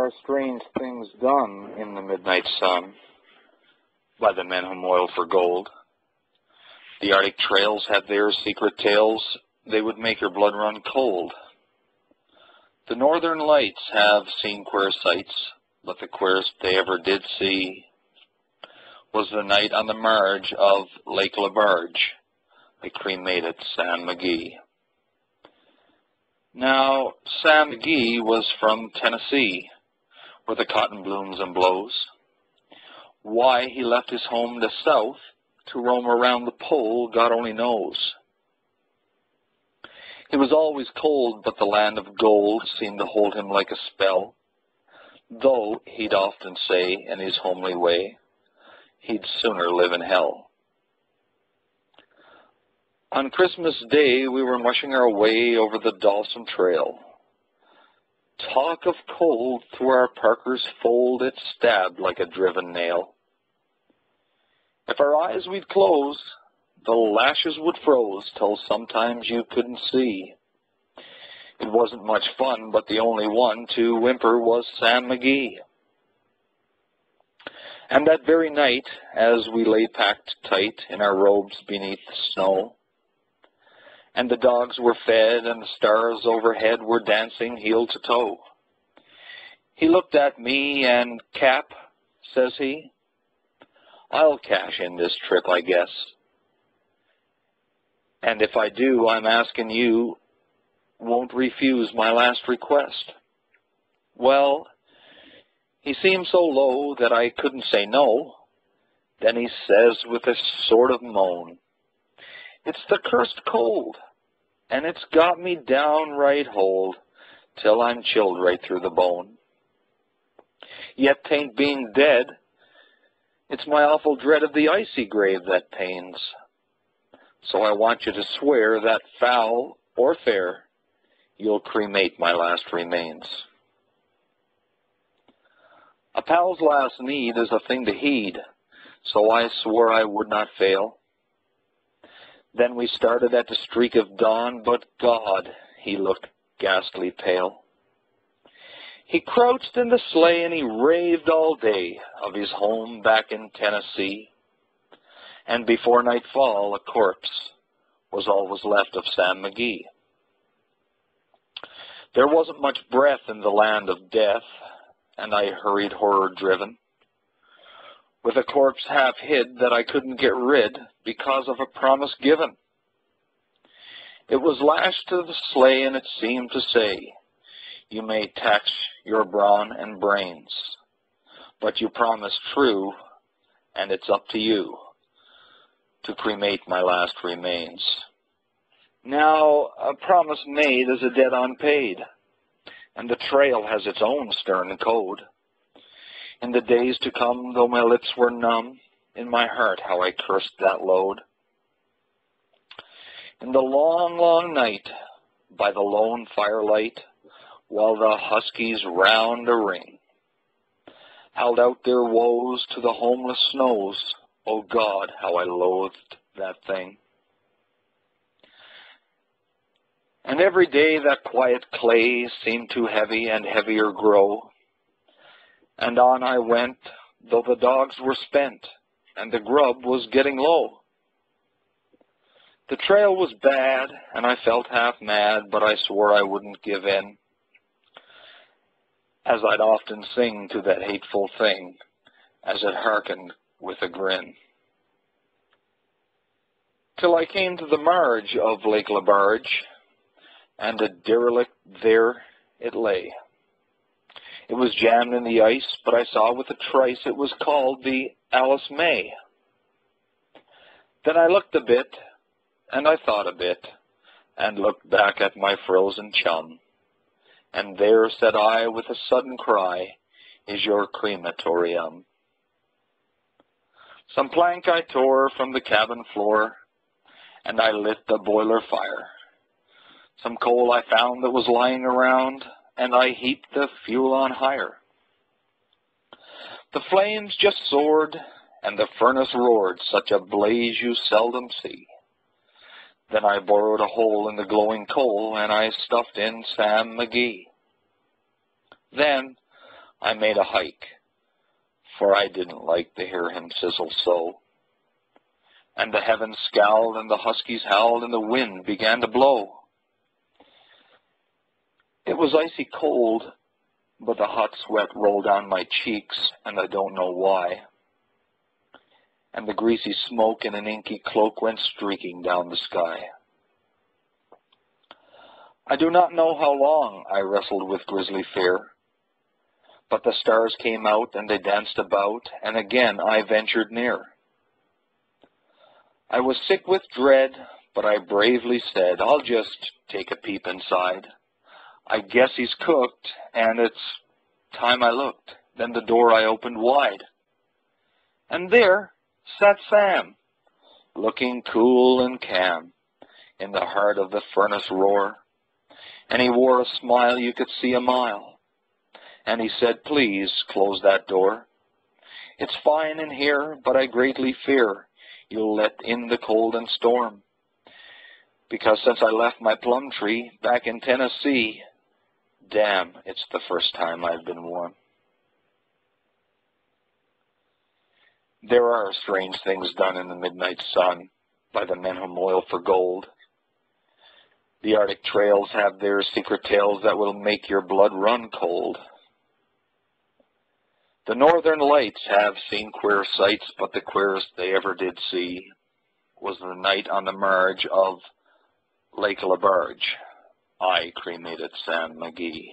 are strange things done in the midnight sun by the men who moil for gold. The Arctic trails have their secret tales. They would make your blood run cold. The northern lights have seen queer sights, but the queerest they ever did see was the night on the marge of Lake LaBarge. They cremated Sam McGee. Now, Sam McGee was from Tennessee, where the cotton blooms and blows. Why he left his home to south to roam around the pole, God only knows. He was always cold, but the land of gold seemed to hold him like a spell, though he'd often say in his homely way, he'd sooner live in hell. On Christmas Day, we were mushing our way over the Dawson Trail. Talk of cold through our parker's fold, it stabbed like a driven nail. If our eyes we'd close, the lashes would froze till sometimes you couldn't see. It wasn't much fun, but the only one to whimper was Sam McGee. And that very night, as we lay packed tight in our robes beneath the snow, and the dogs were fed and the stars overhead were dancing heel to toe, he looked at me and, "Cap," says he, "I'll cash in this trip, I guess. And if I do, I'm asking you won't refuse my last request." Well, he seemed so low that I couldn't say no. Then he says with a sort of moan, "It's the cursed cold, and it's got me downright hold, till I'm chilled right through the bone. Yet 'tain't being dead, it's my awful dread of the icy grave that pains. So I want you to swear that foul or fair, you'll cremate my last remains." A pal's last need is a thing to heed, so I swore I would not fail. Then we started at the streak of dawn, but God, he looked ghastly pale. He crouched in the sleigh and he raved all day of his home back in Tennessee. And before nightfall, a corpse was all was left of Sam McGee. There wasn't much breath in the land of death, and I hurried horror-driven, with a corpse half hid that I couldn't get rid because of a promise given. It was lashed to the sleigh, and it seemed to say, "You may tax your brawn and brains, but you promised true, and it's up to you to cremate my last remains." Now, a promise made is a debt unpaid, and the trail has its own stern code. In the days to come, though my lips were numb, in my heart how I cursed that load. In the long, long night, by the lone firelight, while the huskies round a ring held out their woes to the homeless snows, oh God, how I loathed that thing. And every day that quiet clay seemed too heavy and heavier grow, and on I went, though the dogs were spent, and the grub was getting low. The trail was bad, and I felt half mad, but I swore I wouldn't give in, as I'd often sing to that hateful thing, as it hearkened with a grin. Till I came to the marge of Lake LaBarge, and a derelict there it lay. It was jammed in the ice, but I saw with a trice it was called the Alice May. Then I looked a bit, and I thought a bit, and looked back at my frozen chum. And there, said I, with a sudden cry, is your crematorium. Some plank I tore from the cabin floor, and I lit the boiler fire. Some coal I found that was lying around, and I heaped the fuel on higher. The flames just soared, and the furnace roared, such a blaze you seldom see. Then I borrowed a hole in the glowing coal, and I stuffed in Sam McGee. Then I made a hike, for I didn't like to hear him sizzle so. And the heavens scowled, and the huskies howled, and the wind began to blow. It was icy cold, but the hot sweat rolled down my cheeks, and I don't know why. And the greasy smoke in an inky cloak went streaking down the sky. I do not know how long I wrestled with grisly fear, but the stars came out and they danced about, and again I ventured near. I was sick with dread, but I bravely said, I'll just take a peep inside. I guess he's cooked, and it's time I looked. Then the door I opened wide, and there sat Sam, looking cool and calm, in the heart of the furnace roar. And he wore a smile you could see a mile, and he said, please close that door. It's fine in here, but I greatly fear you'll let in the cold and storm, because since I left my plum tree back in Tennessee, damn, it's the first time I've been warm. There are strange things done in the midnight sun by the men who moil for gold. The Arctic trails have their secret tales that will make your blood run cold. The northern lights have seen queer sights, but the queerest they ever did see was the night on the marge of Lake LaBarge. I cremated Sam McGee.